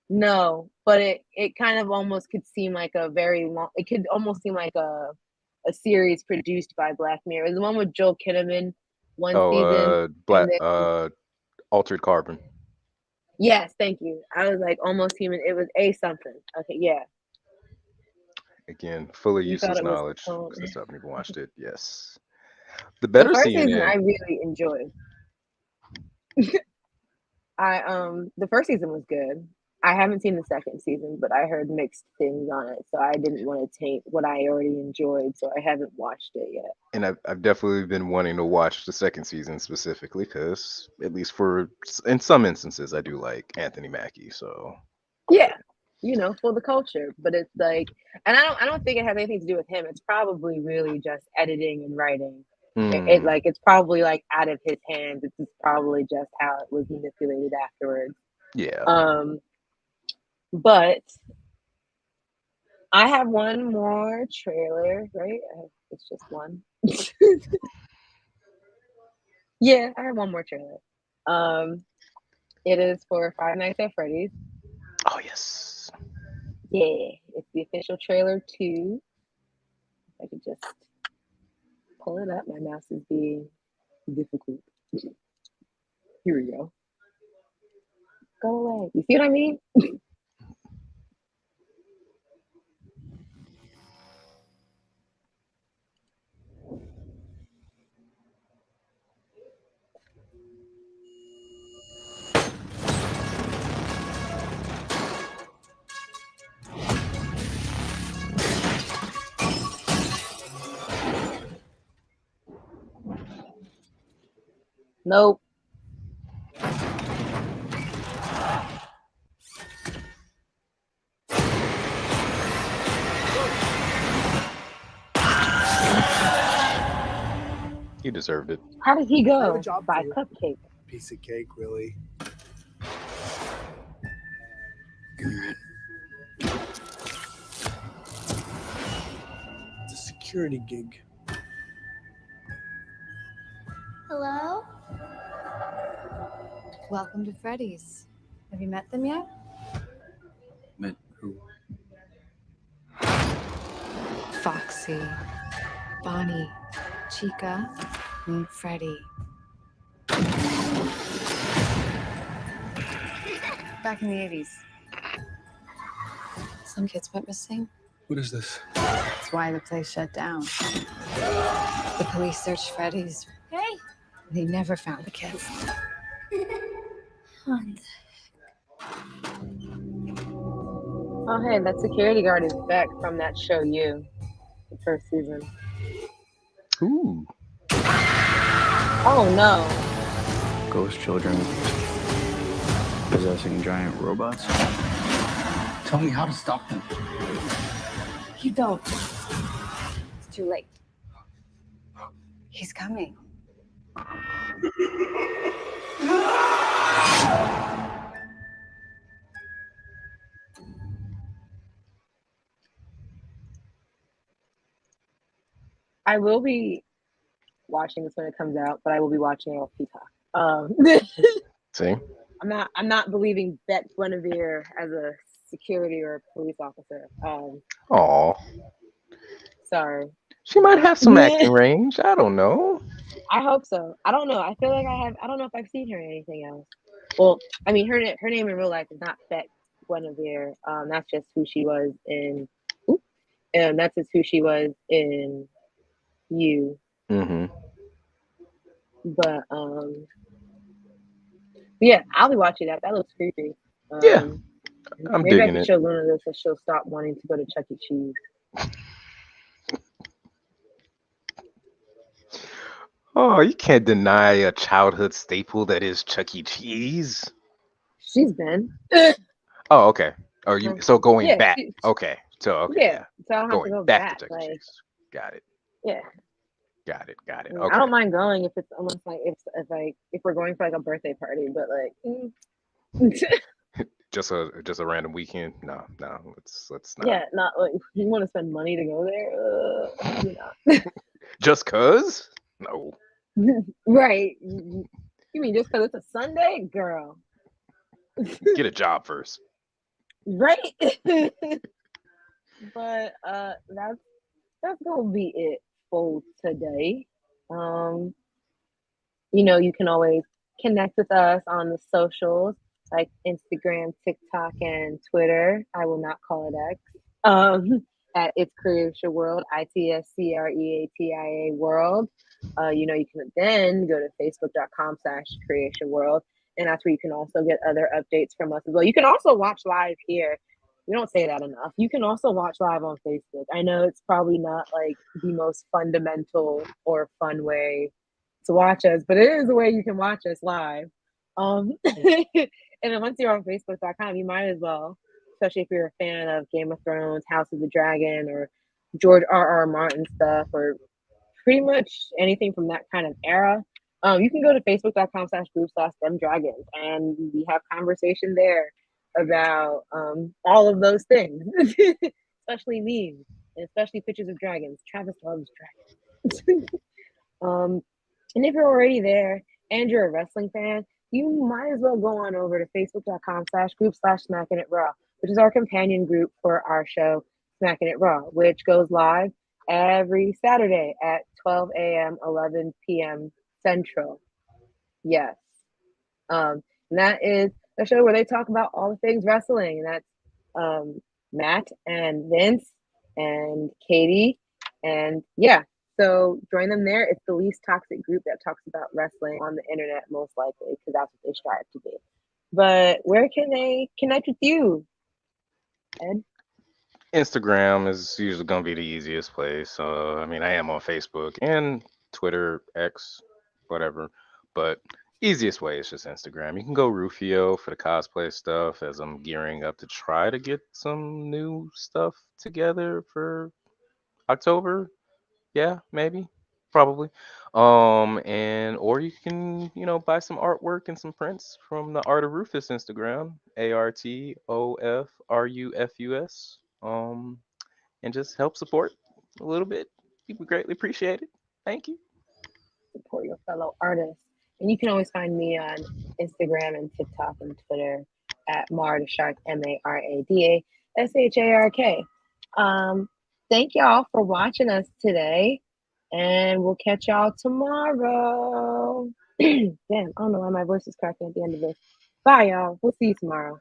No, but it kind of almost could seem like a very long. It could almost seem like a series produced by Black Mirror. It was the one with Joel Kinnaman, one season, and
Black
then
Altered Carbon.
yes, thank you. I was like Almost Human. It was a something. Okay, yeah.
Again, fully
You thought
useless
it was
knowledge
Capone.
because I still haven't even watched it. Yes, the
The
better
first season
CNN.
I really enjoyed. The first season was good. I haven't seen the second season, but I heard mixed things on it, so I didn't want to taint what I already enjoyed, so I haven't watched it yet.
And I've definitely been wanting to watch the second season specifically because, at least in some instances, I do like Anthony Mackie. So
Yeah, for the culture, but it's like, and I don't think it has anything to do with him. It's probably really just editing and writing. It like it's probably like out of his hands. It's just probably just how it was manipulated afterwards.
yeah.
But I have one more trailer, right? It's just one. Yeah, I have one more trailer. It is for Five Nights at Freddy's.
Oh yes.
Yeah, it's the official trailer too. If I could just pull it up. My mouse is being difficult. Here we go. Go away. You see what I mean? Nope.
He deserved it.
How did he
I have a
go?
job
By
for you.
cupcake.
Piece of cake, really. It's a security gig.
Hello? Welcome to Freddy's. Have you met them yet?
Met who?
Foxy, Bonnie, Chica, and Freddy. Back in the 80s. Some kids went missing.
What is this?
That's why the place shut down. The police searched Freddy's. Hey! They never found the kids.
Oh, hey, that security guard is back from that show, You, the first season.
Ooh.
Oh, no.
Ghost children possessing giant robots. Tell me how to stop them.
You don't. It's too late. He's coming.
I will be watching this when it comes out, but I will be watching it on Peacock.
See?
I'm not believing Bette Guinevere as a security or a police officer.
Aw.
Sorry.
She might have some acting range. I don't know.
I hope so. I don't know. I feel like I don't know if I've seen her in anything else. Well, I mean, her name in real life is not Bette Guinevere. That's just who she was in. And that's just who she was in You.
Mm-hmm.
But yeah, I'll be watching that. That looks creepy.
Yeah, I'm
maybe I
digging
can
it.
show Luna this so she'll stop wanting to go to Chuck E. Cheese.
Oh, you can't deny a childhood staple that is Chuck E. Cheese.
She's been.
Oh, okay. Are you so going
Yeah,
back? Okay. So okay, yeah.
So I don't have to
Going
go
back
back.
to Chuck E.
Like,
Cheese. Got it.
yeah.
Got it.
I
Okay.
don't mind going if it's unless like if we're going for like a birthday party, but like
Just a random weekend. No, let's not.
yeah, not like you want to spend money to go there. Maybe not.
Just cause? No.
Right. You mean just because it's a Sunday, girl?
Get a job first.
Right. But that's gonna be it for today. You can always connect with us on the socials like Instagram, TikTok, and Twitter. I will not call it X. At It's Creatia World, ITSCREATIA World. You can then go to facebook.com/Creatia World, and that's where you can also get other updates from us as well. You can also watch live here. We don't say that enough. You can also watch live on Facebook. I know it's probably not like the most fundamental or fun way to watch us, but it is a way you can watch us live. And then once you're on Facebook.com, you might as well, especially if you're a fan of Game of Thrones, House of the Dragon, or George R.R. Martin stuff, or pretty much anything from that kind of era. You can go to facebook.com/group/themdragons, and we have conversation there about all of those things, especially memes, and especially pictures of dragons. Travis loves dragons. And if you're already there and you're a wrestling fan, you might as well go on over to facebook.com/group/SmackingItRaw, which is our companion group for our show, Smacking It Raw, which goes live every Saturday at 12 a.m., 11 p.m. Central. Yes. And that is a show where they talk about all the things wrestling. And that's Matt and Vince and Katie. And yeah, so join them there. It's the least toxic group that talks about wrestling on the internet, most likely, because that's what they strive to be. But where can they connect with you, Ed?
Instagram is usually gonna be the easiest place. I mean, I am on Facebook and Twitter, X, whatever, but easiest way is just Instagram. You can go Rufio for the cosplay stuff as I'm gearing up to try to get some new stuff together for October. Yeah, maybe, probably. And or you can, buy some artwork and some prints from the Art of Rufus Instagram, ARTOFRUFUS. And just help support a little bit. You would greatly appreciate it. Thank you.
Support your fellow artists. And you can always find me on Instagram and TikTok and Twitter at Maradashark, MARADASHARK. Thank y'all for watching us today, and we'll catch y'all tomorrow. Damn, I don't know why my voice is cracking at the end of this. Bye, y'all. We'll see you tomorrow.